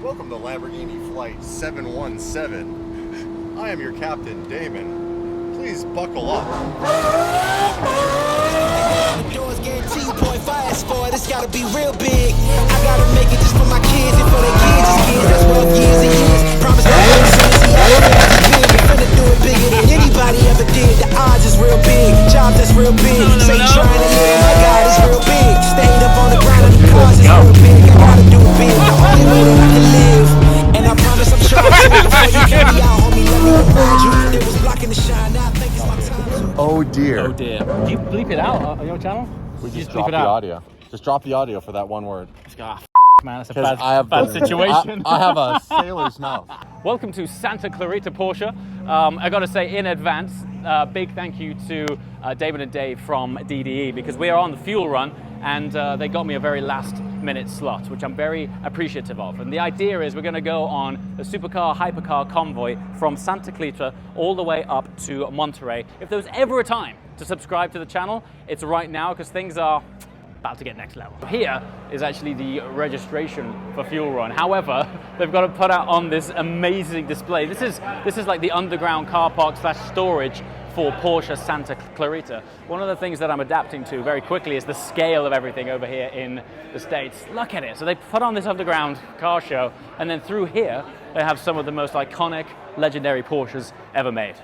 Welcome to Lamborghini Flight 717. I am your captain, Damon. Please buckle up. Doors guarantee you point fast for it. It's gotta be real big. I gotta make it just for my kids and for their kids' kids. That's 12 years and years. Promise my kids see I am big. I'm finna do it bigger than anybody ever did. The odds is real big. Jobs that's real big. Say you trying to live, my God, it's real big. Stayed up on the ground of the cars is real big. I gotta do it big. The only way that I can live. And I promise I'm sure I'll do it before you get me out, homie. Let me remind you. It was blocking the shine. Now I think it's my time. Oh dear. Oh dear. Do you bleep it out on your channel? We just dropped the audio. Just drop the audio for that one word. Man, that's a bad situation. I have a sailor's mouth. Welcome to Santa Clarita Porsche. I got to say in advance, big thank you to David and Dave from DDE because we are on the fuel run and they got me a very last minute slot, which I'm very appreciative of. And the idea is we're going to go on a supercar, hypercar convoy from Santa Clarita all the way up to Monterey. If there was ever a time to subscribe to the channel, it's right now because things are about to get next level. Here is actually the registration for Fuel Run. However, they've got to put out on this amazing display. This is like the underground car park / storage for Porsche Santa Clarita. One of the things that I'm adapting to very quickly is the scale of everything over here in the States. Look at it. So they put on this underground car show, and then through here, they have some of the most iconic, legendary Porsches ever made.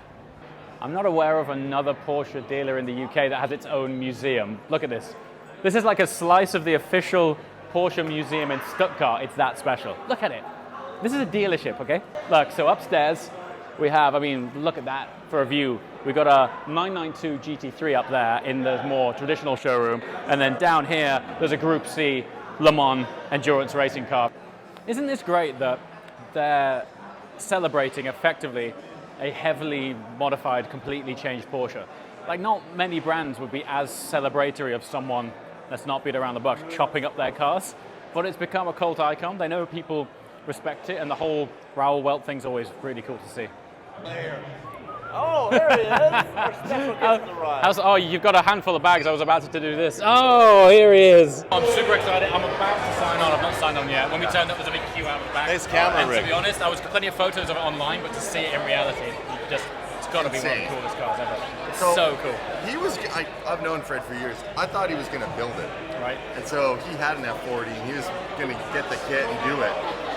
I'm not aware of another Porsche dealer in the UK that has its own museum. Look at this. This is like a slice of the official Porsche museum in Stuttgart. It's that special. Look at it. This is a dealership, okay? Look, so upstairs we have, look at that for a view. We've got a 992 GT3 up there in the more traditional showroom. And then down here, there's a Group C Le Mans endurance racing car. Isn't this great that they're celebrating effectively a heavily modified, completely changed Porsche? Like, not many brands would be as celebratory of someone that's not beat around the bush, chopping up their cars, but it's become a cult icon. They know people respect it, and the whole Raoul Welt thing's always really cool to see. There. Oh, there it is. Our special guest arrived. Oh, you've got a handful of bags. I was about to do this. Oh, here he is. I'm super excited. I'm about to sign on. I've not signed on yet. When we turned up, there's a big queue out of the back. Nice camera, and Rick. to be honest, I was plenty of photos of it online, but to see it in reality, it's got to be one of the coolest cars ever. It's so cool. I've known Fred for years. I thought he was going to build it. Right. And so he had an F40 and he was going to get the kit and do it.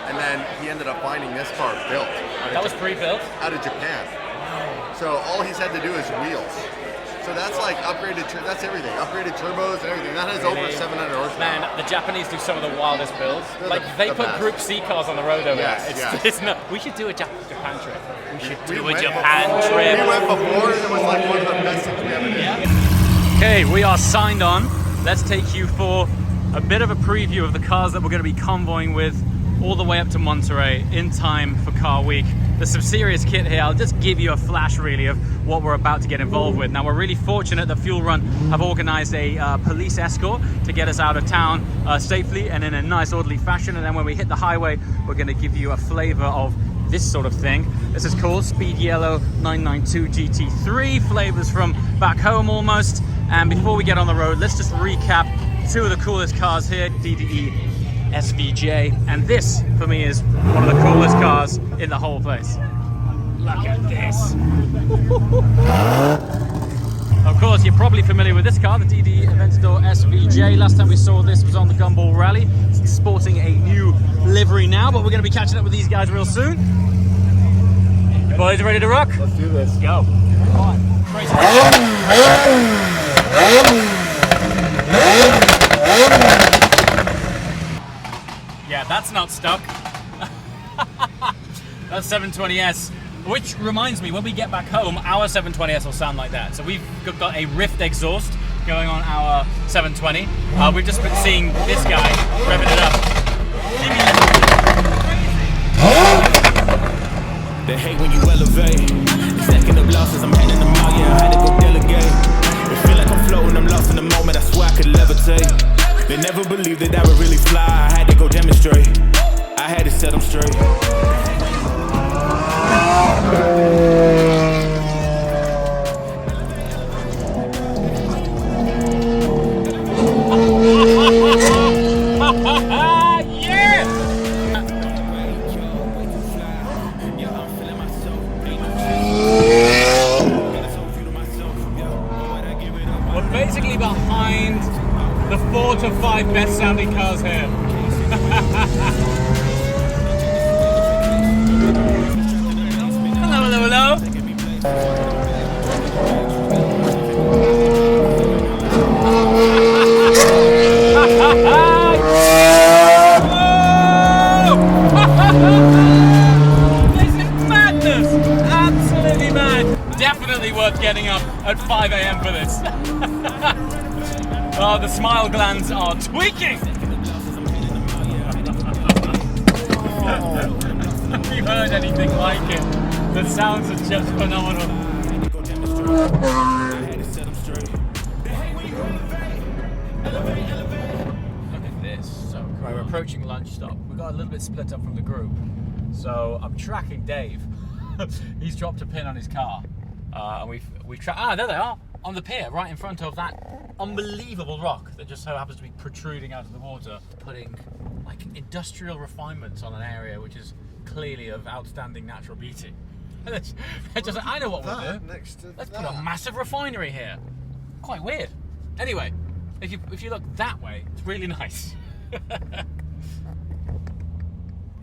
And then he ended up finding this car built. That was pre-built? Out of Japan. So all he's had to do is wheels. So that's like upgraded, that's everything. Upgraded turbos and everything. That has over 700 horsepower. Man, the Japanese do some of the wildest builds. They put best. Group C cars on the road over there. It's not, we should do a Japan trip. We should do a Japan trip. We went before and it was like one of the best things we ever did. Yeah. Okay, we are signed on. Let's take you for a bit of a preview of the cars that we're going to be convoying with all the way up to Monterey in time for Car Week. There's some serious kit here. I'll just give you a flash really of what we're about to get involved with. Now, we're really fortunate that Fuel Run have organized a police escort to get us out of town safely and in a nice orderly fashion. And then when we hit the highway, we're going to give you a flavor of this sort of thing. This is called Speed Yellow 992 GT3, flavors from back home almost. And before we get on the road, let's just recap two of the coolest cars here, DDE SVJ, and this for me is one of the coolest cars in the whole place. Look at this. Of course, you're probably familiar with this car, the DDE Aventador SVJ. Last time we saw this was on the Gumball Rally. It's sporting a new livery now, but we're going to be catching up with these guys real soon. You boys ready to rock? Let's do this. Go. Yeah, that's not stuck. That's 720S, which reminds me, when we get back home, our 720S will sound like that. So we've got a Rift exhaust going on our 720. We've just been seeing this guy revving it up. They hate when you elevate. Stacking up losses, I'm handing them out, yeah, I had to go delegate. It feel like I'm floating, I'm lost in the moment, I swear I could levitate. They never believed that I would really fly, I had to go demonstrate. I had to set them straight. getting up at 5 a.m. for this. Oh, the smile glands are tweaking. Have you heard anything like it? The sounds are just phenomenal. Look at this. So right, we're approaching lunch stop. We got a little bit split up from the group. So I'm tracking Dave. He's dropped a pin on his car. And we've tracked, there they are, on the pier, right in front of that unbelievable rock that just so happens to be protruding out of the water, putting like industrial refinements on an area which is clearly of outstanding natural beauty. I know what we'll do. Let's put a massive refinery here. Quite weird. Anyway, if you look that way, it's really nice.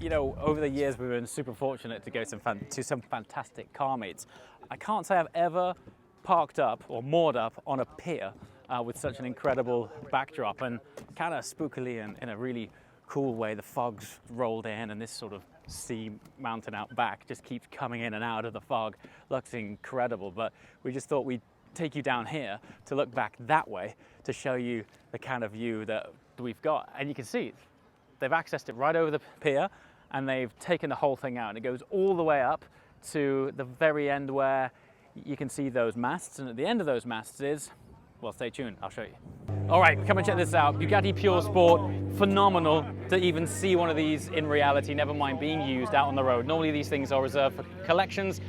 You know, over the years we've been super fortunate to go to some fantastic car meets. I can't say I've ever parked up or moored up on a pier with such an incredible backdrop, and kind of spookily and in a really cool way, the fog's rolled in and this sort of sea mountain out back just keeps coming in and out of the fog. Looks incredible, but we just thought we'd take you down here to look back that way to show you the kind of view that we've got. And you can see they've accessed it right over the pier and they've taken the whole thing out, and it goes all the way up to the very end where you can see those masts, and at the end of those masts is, well, stay tuned, I'll show you. All right, come and check this out. Bugatti Pur Sport, phenomenal to even see one of these in reality, never mind being used out on the road. Normally these things are reserved for collections.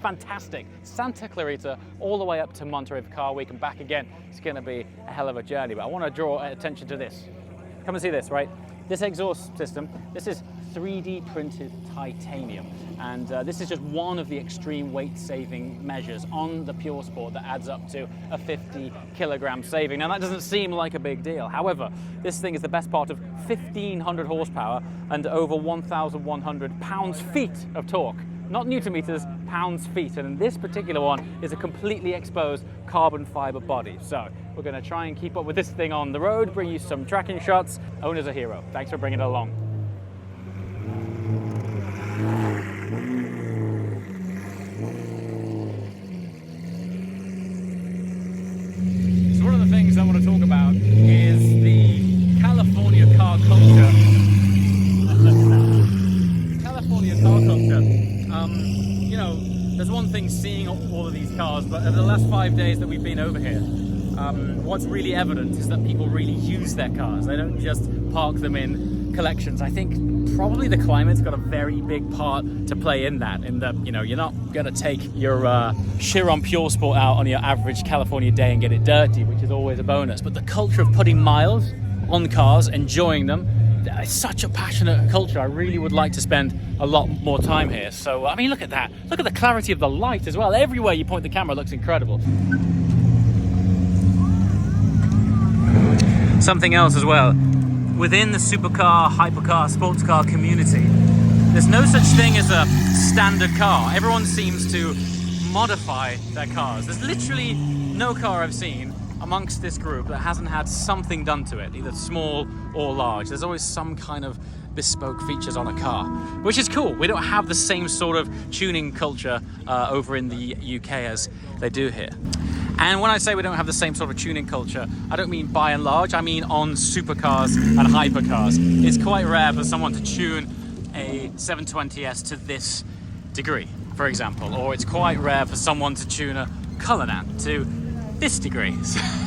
Fantastic. Santa Clarita all the way up to Monterey Car Week and back again. It's gonna be a hell of a journey, but I wanna draw attention to this. Come and see this, right? This exhaust system, this is 3D printed titanium, and this is just one of the extreme weight saving measures on the Pure Sport that adds up to a 50 kilogram saving. Now that doesn't seem like a big deal. However, this thing is the best part of 1,500 horsepower and over 1,100 pounds-feet of torque. Not newton meters, pounds feet, and this particular one is a completely exposed carbon fiber body. So we're going to try and keep up with this thing on the road, bring you some tracking shots. Owner's a hero. Thanks for bringing it along. So one of the things I want to talk about is the California car culture. Look at that. California car culture. You know, there's one thing seeing all of these cars, but over the last 5 days that we've been over here, what's really evident is that people really use their cars. They don't just park them in collections. I think probably the climate's got a very big part to play in that, in that, you know, you're not going to take your Chiron Pur Sport out on your average California day and get it dirty, which is always a bonus. But the culture of putting miles on cars, enjoying them, it's such a passionate culture. I really would like to spend a lot more time here. So, I mean, look at that. Look at the clarity of the light as well. Everywhere you point the camera looks incredible. Something else as well. Within the supercar, hypercar, sports car community, there's no such thing as a standard car. Everyone seems to modify their cars. There's literally no car I've seen amongst this group that hasn't had something done to it, either small or large. There's always some kind of bespoke features on a car, which is cool. We don't have the same sort of tuning culture over in the UK as they do here. And when I say we don't have the same sort of tuning culture, I don't mean by and large, I mean on supercars and hypercars. It's quite rare for someone to tune a 720S to this degree, for example, or it's quite rare for someone to tune a Cullinan to this degree.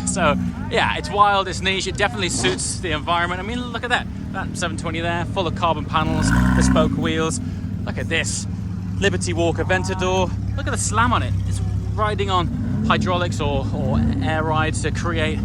So yeah, it's wild, it's niche, it definitely suits the environment. I mean, look at that 720 there, full of carbon panels, bespoke wheels. Look at this Liberty Walk Aventador. Look at the slam on it. It's riding on hydraulics or air rides to create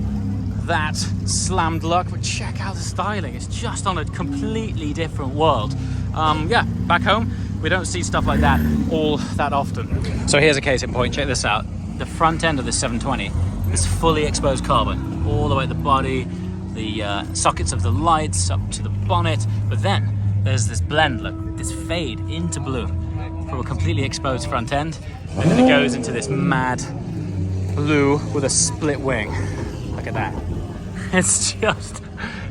that slammed look. But check out the styling, it's just on a completely different world. Yeah, back home we don't see stuff like that all that often. So here's a case in point, check this out. The front end of the 720 is fully exposed carbon, all the way at the body, the sockets of the lights up to the bonnet, but then there's this blend, look, this fade into blue from a completely exposed front end, and then it goes into this mad blue with a split wing. Look at that. It's just,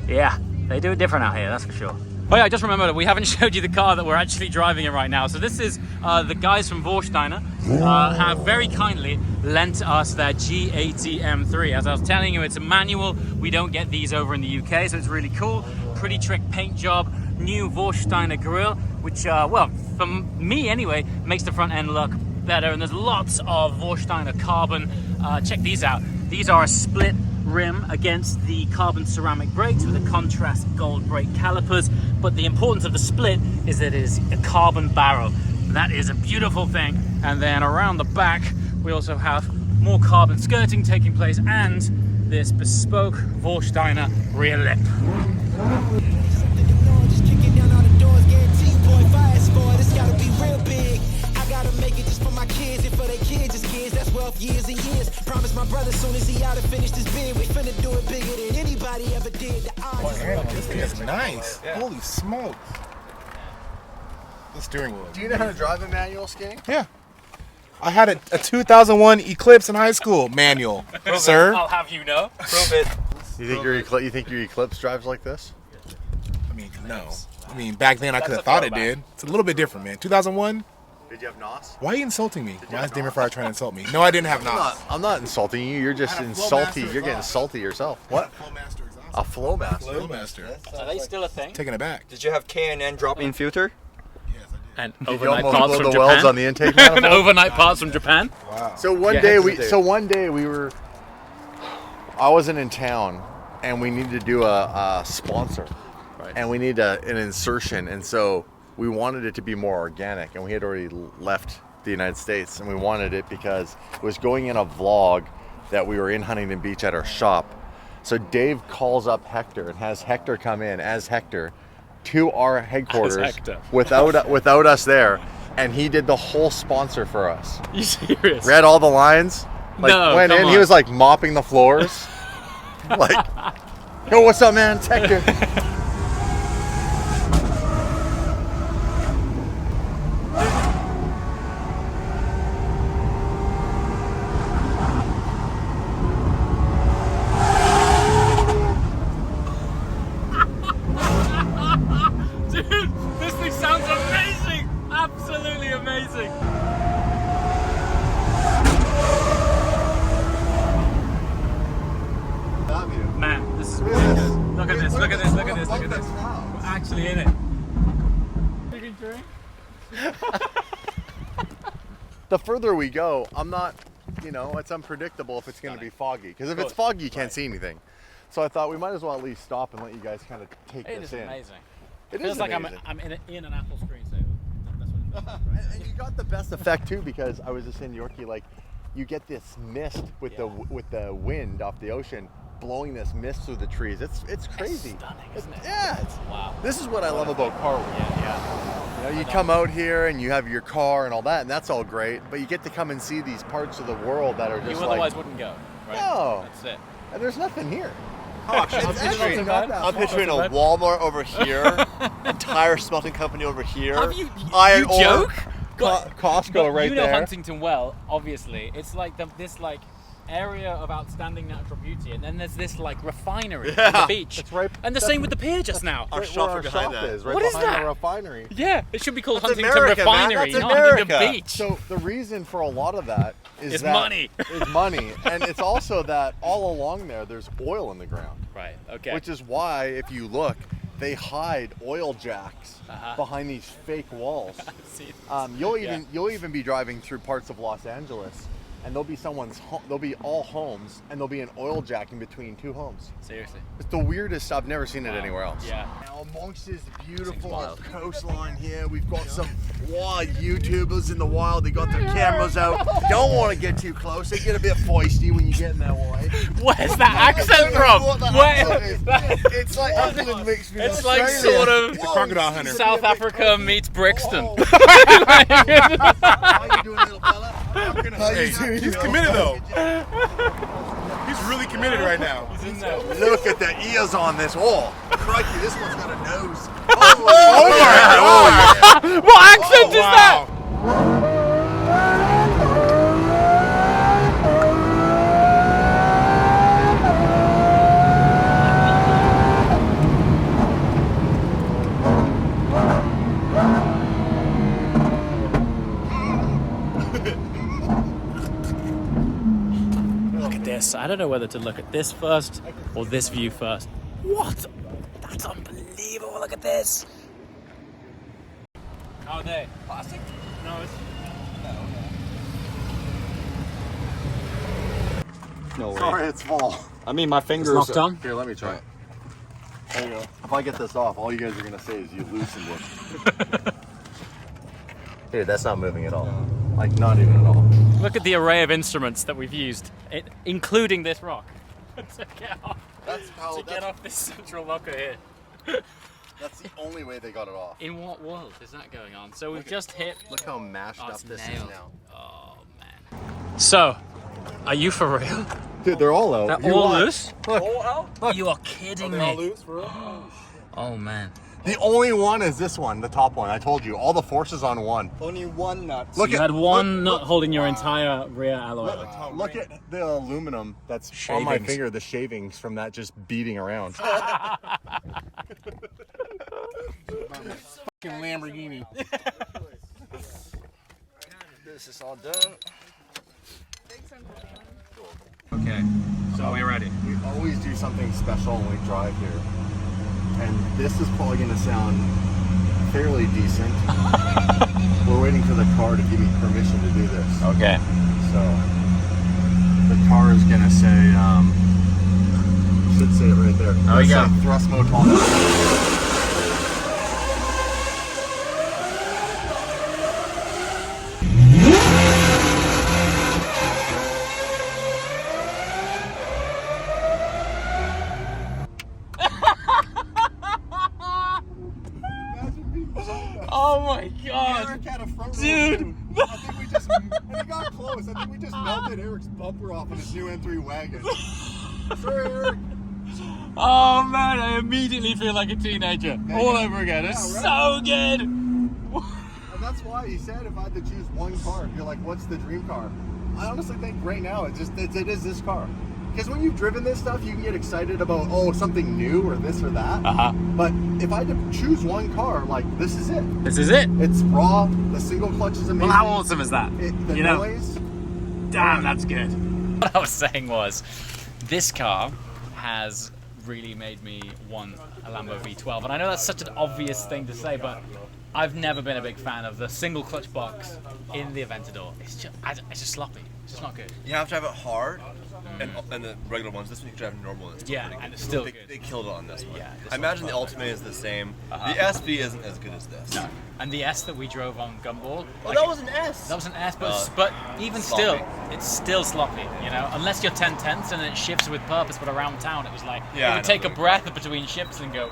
yeah, they do it different out here, that's for sure. Oh yeah, I just remembered we haven't showed you the car that we're actually driving in right now. So this is the guys from Vorsteiner have very kindly lent us their G80 M3. As I was telling you, it's a manual. We don't get these over in the UK, so it's really cool. Pretty trick paint job, new Vorsteiner grille, which, well, for me anyway, makes the front end look better. And there's lots of Vorsteiner carbon. Check these out. These are a split rim against the carbon ceramic brakes with a contrast gold brake calipers, but the importance of the split is that it is a carbon barrel. That is a beautiful thing. And then around the back we also have more carbon skirting taking place and this bespoke Vorsteiner rear lip. Just kicking down all the doors, guarantee you, boy, fire sport. It's gotta be real big. I gotta make it just for my kids and for their kids' kids. That's wealth years and years. Promise my brother soon as he out and finish this bid, we finna do it bigger than anybody ever did. The odds This thing is nice. Yeah. Holy smokes. The steering wheel. Do you know how to drive a manual, Sking? Yeah. I had a 2001 Eclipse in high school manual, sir. I'll have you know. Prove it. You think your Eclipse drives like this? I mean, no. I mean, back then I could have thought it did. It's a little bit different, man. 2001? Did you have NOS? Why are you insulting me? Why is Damon Fryer trying to insult me? No, I didn't have NOS. I'm not insulting you. You're just I had a insulty. Flowmaster You're getting exhaust. salty yourself. What? Flowmaster exhaust. A Flowmaster. Flowmaster. Are they still a thing? Taking it back. Did you have K&N drop-in filter? Yes, I did. And Did you overnight almost parts blow from the welds Japan. on the intake And manifold? overnight parts from Japan. Wow. So one Yeah, day hectic. we were. I wasn't in town, and we needed to do a sponsor, Right. and we need an insertion, and so we wanted it to be more organic, and we had already left the United States, and we wanted it because it was going in a vlog that we were in Huntington Beach at our shop. So Dave calls up Hector and has Hector come in as Hector to our headquarters Hector. without us there, and he did the whole sponsor for us. You serious? Read all the lines. Like No, went come in, on. he was like mopping the floors. Like, yo, what's up, man? It's Hector. Dude, this thing sounds amazing! Absolutely amazing! Man, this is gorgeous. Look at this, look at this, look at this, look at this. We're actually in it. Taking drink? The further we go, I'm not, it's unpredictable if it's going to be foggy. Because if it's foggy, you can't see anything. So I thought we might as well at least stop and let you guys kind of take It this is in. amazing. It Feels is like amazing. I'm in an Apple screensaver. That's what it feels like. And you got the best effect too, because I was just in Yorkie, like you get this mist with the wind off the ocean blowing this mist through the trees. It's crazy. It's stunning, isn't it? Yeah. Wow. This is what I love about car week. Yeah. You come out here and you have your car and all that, and that's all great. But you get to come and see these parts of the world that are just You like, otherwise wouldn't go, right? No. That's it. and there's nothing here. Oh, actually, It's actually not that I'm far. picturing a Walmart over here, entire smelting company over here. Have you iron you ore. joke? Costco But right you know there. Huntington well, obviously. It's like this like area of outstanding natural beauty, and then there's this like refinery on the beach. It's right- and the that's- same with the pier just now. Our Right shop where our behind shop that. is, right What is behind that? the refinery. Yeah, it should be called That's Huntington America, man. Refinery, That's not America. Huntington Beach. So the reason for a lot of that is It's that money. It's money, and it's also that all along there's oil in the ground, Right. Okay. which is why if you look, they hide oil jacks Uh-huh. behind these fake walls. See, You'll even be driving through parts of Los Angeles, and there'll be there'll be all homes, and there'll be an oil jack in between two homes. seriously. It's the weirdest. I've never seen it anywhere else. Yeah. Now amongst this Seems beautiful wild. coastline here, we've got some wild YouTubers in the wild. They got their cameras out. Don't want to get too close. They get a bit feisty when you get in their way. Where's that accent from? What the Where? accent is. It's like England mixed with It's like Australia. sort of Whoa, crocodile hunter. South Africa meets Brixton. Oh. How you doing, little fella? How you doing? He's committed though. He's really committed right now. Look at the ears on this. Oh, crikey, this one's got a nose. What accent is that? this. I don't know whether to look at this first or this view first. What? That's unbelievable. Look at this. How are they? Plastic? No, it's... No way. Sorry, it's full. I mean, my fingers... It's knocked on? Here, let me try it. There you go. If I get this off, all you guys are going to say is you loosened it. Dude, that's not moving at all. Like, not even at all. Look at the array of instruments that we've used, including this rock, to get off this central locker here. That's the only way they got it off. In what world is that going on? So we've just hit... Look how mashed up this nailed. is now. Oh, man. So, are you for real? Dude, they're all out. They're all loose? Look. All out? Look. You are kidding me. All loose, for real? Oh, man. The only one is this one, the top one. I told you, all the force is on one. Only one nut. Look, you had one nut holding your entire rear alloy. Look at the aluminum that's on my finger, the shavings from that just beating around. Fucking Lamborghini. This is all done. Okay, so we're ready. We always do something special when we drive here. And this is probably going to sound fairly decent. We're waiting for the car to give me permission to do this. Okay. So the car is going to say, should say it right there. Oh, yeah. Thrust mode on. Oh my god! Eric had a front dude! Row I think we just, and it got close. I think we just melted Eric's bumper off in his new M3 wagon. Sorry, Eric. Oh man, I immediately feel like a teenager. All over again. It's so good! And that's why he said if I had to choose one car, you're like, what's the dream car? I honestly think right now it is this car. Because when you've driven this stuff, you can get excited about, oh, something new or this or that. But if I had to choose one car, like, this is it. This is it? It's raw. The single clutch is amazing. Well, how awesome is that? The noise. Damn, that's good. What I was saying was, this car has really made me want a Lambo V12. And I know that's such an obvious thing to say, but I've never been a big fan of the single clutch box in the Aventador. It's just sloppy. It's just not good. You have to have it hard, and the regular ones. This one you can drive normal. And and it's still good. They killed it on this one. Yeah, I imagine the Ultimate is the same. The SV isn't as good as this. No. And the S that we drove on Gumball. Well, that was an S. That was an S, but even still, it's still sloppy, you know? Unless you're 10/10 and it shifts with purpose, but around town it was like, you would take a breath between shifts and go...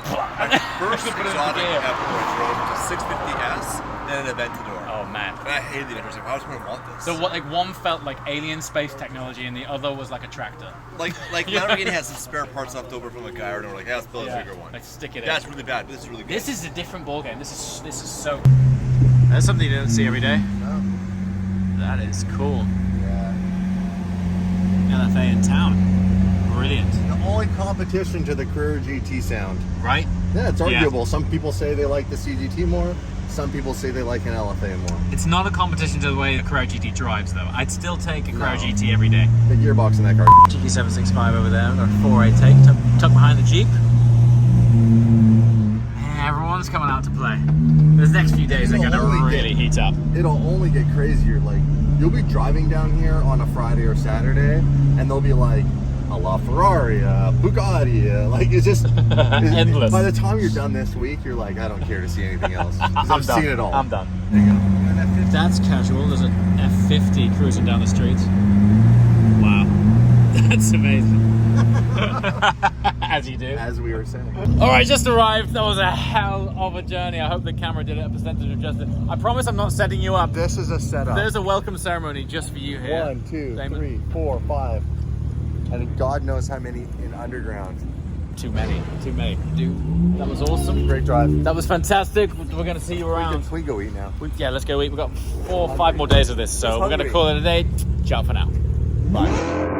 My first exotic ever drove was a 650S and an Aventador. Oh man. And I hated the Aventador. I was going to want this. So what, like one felt like alien space technology and the other was like a tractor. Like Lamborghini has some spare parts left over from a guy, or like, let's build a bigger one. Like stick it in. That's really bad, but this is really good. This is a different ballgame. This is so... That's something you don't see every day. No. That is cool. Yeah. LFA in town. Brilliant. The only competition to the Carrera GT sound. Right? Yeah, it's arguable. Yeah. Some people say they like the CGT more. Some people say they like an LFA more. It's not a competition to the way the Carrera GT drives, though. I'd still take a Carrera GT every day. The gearbox in that car. GT765 over there. Got a 4.8 take, tucked behind the Jeep. Yeah, everyone's coming out to play. Those next few days are going to really heat up. It'll only get crazier. Like, you'll be driving down here on a Friday or Saturday, and they'll be like, a LaFerrari, a Bugatti, like it's just endless. By the time you're done this week, you're like, I don't care to see anything else. I've seen it all. I'm done. There you go. That's casual. There's an F50 cruising down the street. Wow, that's amazing. As you do. As we were saying. All right, just arrived. That was a hell of a journey. I hope the camera did it a percentage of justice. I promise I'm not setting you up. This is a setup. There's a welcome ceremony just for you here. 1, 2, Damon. 3, 4, 5. And God knows how many in underground. Too many, dude. That was awesome. Great drive. That was fantastic. We're going to see you around. We go eat now. Yeah, let's go eat. We've got 4 or 5 more days of this, so we're going to call it a day. Ciao for now. Bye.